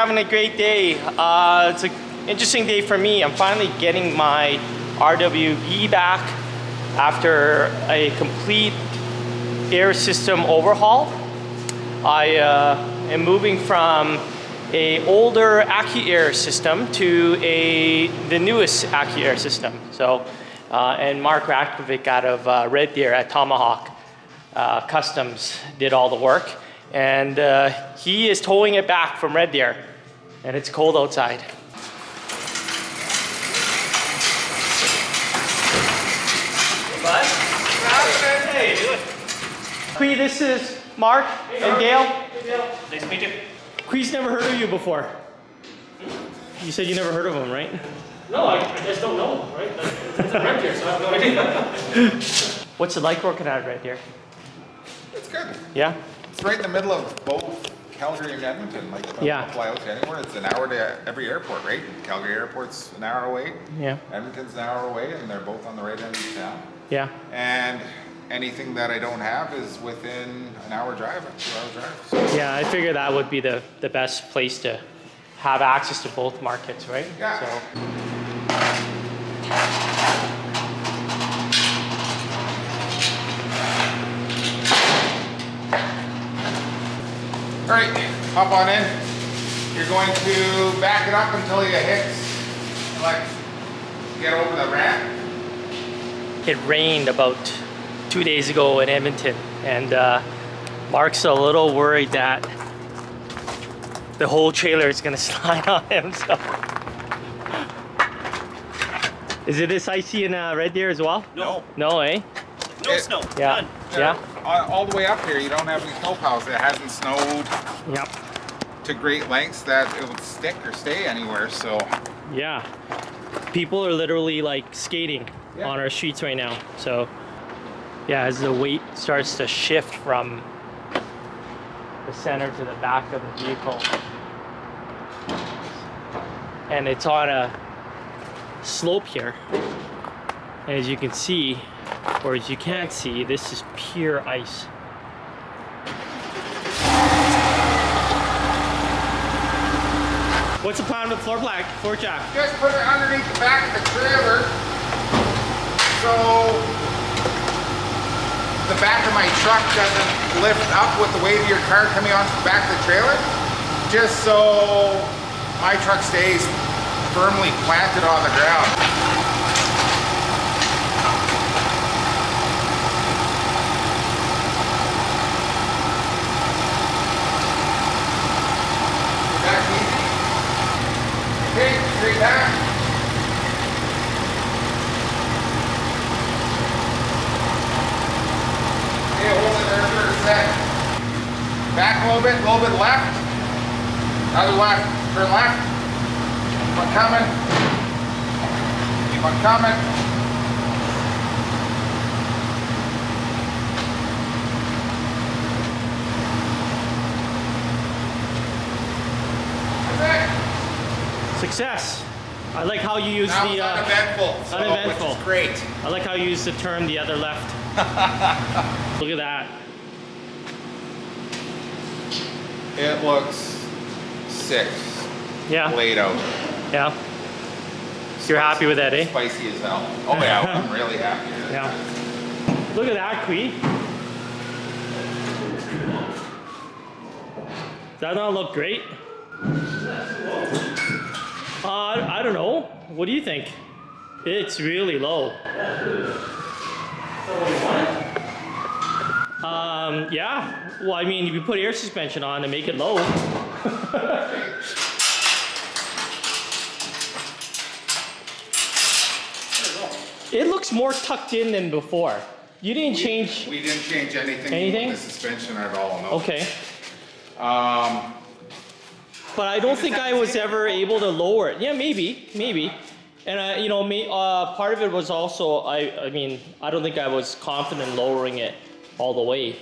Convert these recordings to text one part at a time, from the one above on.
having a great day. It's an interesting day for me. I'm finally getting my RWB back after a complete air system overhaul. I am moving from an older Accuair system to the newest Accuair system. So, and Mark Ratkovic out of Red Deer at Tomahawk Customs did all the work. And he is towing it back from Red Deer, and it's cold outside. Hey, bud. Hey, do it. Quee, this is Mark and Dale. Hey, Dale. Nice to meet you. Quee's never heard of you before. You said you never heard of him, right? No, I just don't know, right? It's in Red Deer, so I have no idea. What's it like working at Red Deer? It's good. Yeah? It's right in the middle of both Calgary and Edmonton. Like, Yeah. don't fly out to anywhere. It's an hour to every airport, right? Calgary Airport's an hour away. Yeah. Edmonton's an hour away, and they're both on the right end of town. Yeah. And anything that I don't have is within an hour drive, a 2 hour drive. So, Yeah, I figure that would be the best place to have access to both markets, right? Yeah. So. all right, hop on in. You're going to back it up until you hit, like, get over the ramp. It rained about 2 days ago in Edmonton, and Mark's a little worried that the whole trailer is gonna slide on him. So, is it this icy in Red Deer as well? No. No, eh? No snow. Yeah. None. Yeah. All the way up here, you don't have any snow piles. It hasn't snowed Yep. to great lengths that it would stick or stay anywhere, so. Yeah. People are literally like skating on our streets right now. So, yeah, as the weight starts to shift from the center to the back of the vehicle, and it's on a slope here. And as you can see, or as you can't see, this is pure ice. What's the plan with floor jack? Just put it underneath the back of the trailer, so the back of my truck doesn't lift up with the weight of your car coming onto the back of the trailer, just so my truck stays firmly planted on the ground. Back easy. Okay, straight back. Okay, hold it there for a sec. Back a little bit left. Other left, turn left. Keep on coming. Keep on coming. That's it. Success. I like how you use That the was uneventful, so, uneventful. which is great. I like how you use the term the other left. Look at that. It looks sick. Yeah. Laid out. Yeah. You're happy with that, eh? Spicy as hell. Oh yeah, I'm really happy with it. Yeah. Look at that, Quee. Does that not look great? I don't know. What do you think? It's really low. Yeah. Well, I mean, if you put air suspension on and make it low. It looks more tucked in than before. You didn't change. We didn't change anything with the suspension at all, no. Okay. But I don't think I was ever able to lower it. Yeah, maybe. And you know, part of it was also I mean, I don't think I was confident lowering it all the way.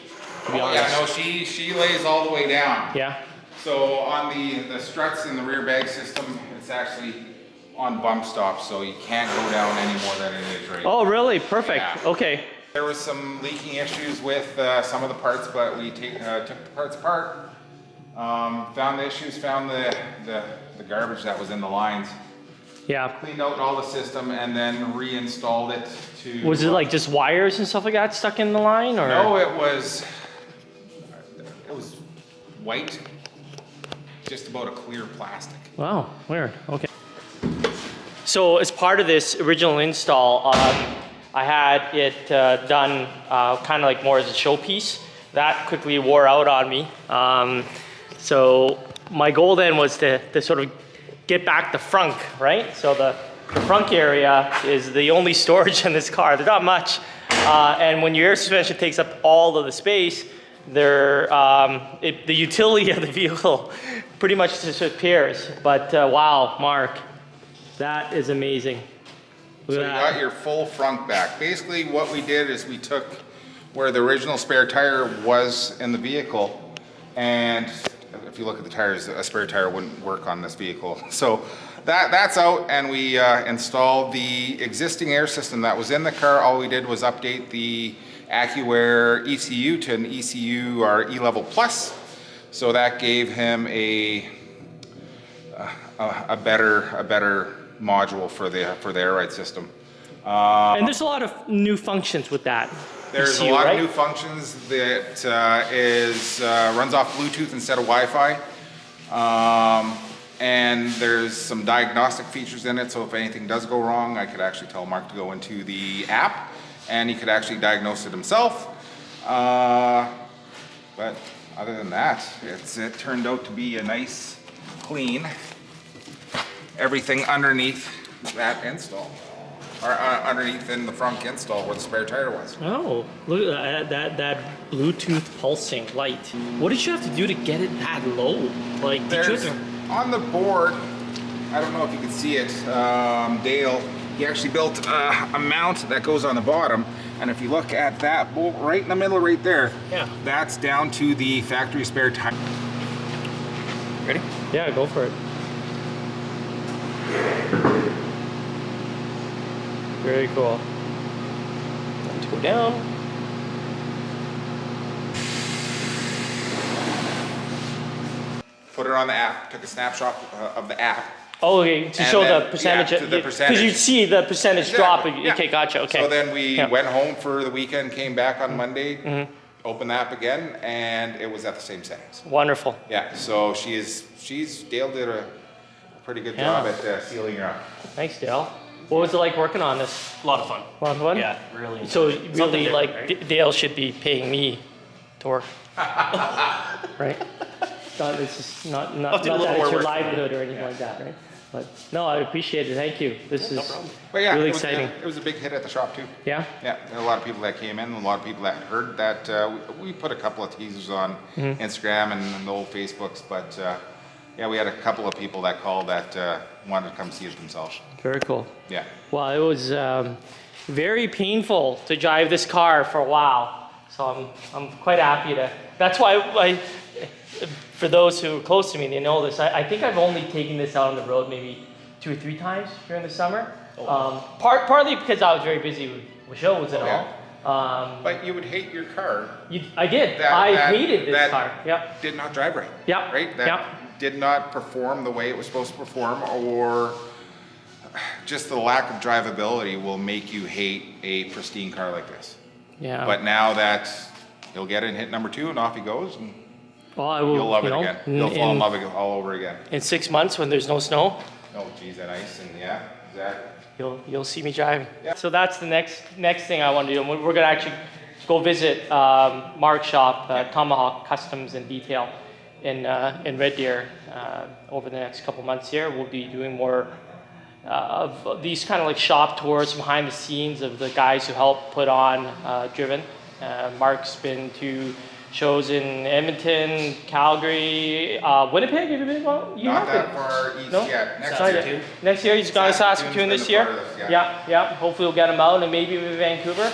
To be honest. Yeah, no, she lays all the way down. Yeah. So on the struts in the rear bag system, it's actually on bump stop, so you can't go down any more than it is right now. Oh, really? Perfect. Yeah. Okay. There was some leaking issues with some of the parts, but we took the parts apart, Found the issues, found the garbage that was in the lines. Yeah. Cleaned out all the system and then reinstalled it to... Was it like just wires and stuff like that stuck in the line, or? No, it was white, just about a clear plastic. Wow, weird. Okay. So as part of this original install, I had it done kind of like more as a showpiece. That quickly wore out on me. So my goal then was to sort of get back the frunk, right? So the frunk area is the only storage in this car. There's not much. And when your air suspension takes up all of the space, the utility of the vehicle pretty much disappears. But wow, Mark, that is amazing. So you got your full frunk back. Basically what we did is we took where the original spare tire was in the vehicle, and if you look at the tires, a spare tire wouldn't work on this vehicle. So that's out, and we installed the existing air system that was in the car. All we did was update the Accuair ECU to an ECU or E-Level Plus. So that gave him a better module for the air ride system. And there's a lot of new functions with that. There's ECU, a lot right? of new functions that runs off Bluetooth instead of Wi-Fi. And there's some diagnostic features in it, so if anything does go wrong, I could actually tell Mark to go into the app and he could actually diagnose it himself. But other than that, it turned out to be a nice, clean, everything underneath that install. Or underneath in the front install where the spare tire was. Oh, look at that Bluetooth pulsing light. What did you have to do to get it that low? Like, There's, on the board, I don't know if you can see it, Dale, he actually built a mount that goes on the bottom, and if you look at that bolt right in the middle right there, yeah, that's down to the factory spare tire. Ready? Yeah, go for it. Very cool. Time to go down. Put it on the app, took a snapshot of the app. Oh, okay, to show then, the percentage. yeah, the percentage. Because you see the percentage drop. Yeah. Okay, gotcha, okay. So then we Yeah. went home for the weekend, came back on Monday, opened the app again, and it was at the same settings. Wonderful. Yeah, so Dale did a pretty good job at sealing her up. Thanks, Dale. What was it like working on this? A lot of fun. A lot of fun? Yeah, really. So really, different, like, right? Dale should be paying me to work. Right? It's just not do a that little it's more your work. livelihood or anything like that, right? But no, I appreciate it. Thank you. This is problem. But yeah, really it was, exciting. It was a big hit at the shop too. Yeah? Yeah, there were a lot of people that came in, a lot of people that heard that. We put a couple of teasers on Instagram and the old Facebooks, but yeah, we had a couple of people that called that wanted to come see it themselves. Very cool. Yeah. Well, it was very painful to drive this car for a while. So I'm quite happy to, that's why for those who are close to me, they know this. I think I've only taken this out on the road maybe 2 or 3 times during the summer. Partly because I was very busy with shows and all. But you would hate your car. I did. I hated this car. Yep. Did not drive right. Yep. Right? That did not perform the way it was supposed to perform, or just the lack of drivability will make you hate a pristine car like this. Yeah. But now that he'll get it and hit number 2 and off he goes, and well, I will, you'll love it again. You'll fall in love with it all over again. In 6 months when there's no snow, Oh geez, that ice, and yeah, exactly. you'll see me driving. Yeah. So that's the next thing I want to do. We're gonna actually go visit Mark's shop, Tomahawk Customs and Detail in Red Deer over the next couple months here. We'll be doing more of these kind of like shop tours behind the scenes of the guys who help put on Driven. Mark's been to shows in Edmonton, Calgary, Winnipeg. Have you been? Not that far east yet. Next year he's gone to Saskatoon's Saskatoon been this a year. part of this, Yeah. Hopefully we'll get him out, and maybe in Vancouver.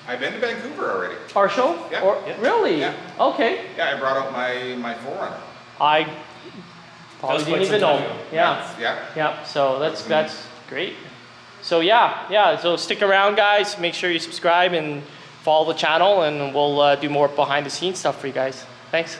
I've been to Vancouver already. Our show? Yeah. Or, Yeah. Really? Yeah. Okay. Yeah, I brought out my 4Runner. I probably was didn't quite even some know. time ago. Yeah. Yeah. So that's great. So yeah. So stick around, guys. Make sure you subscribe and follow the channel, and we'll do more behind the scenes stuff for you guys. Thanks.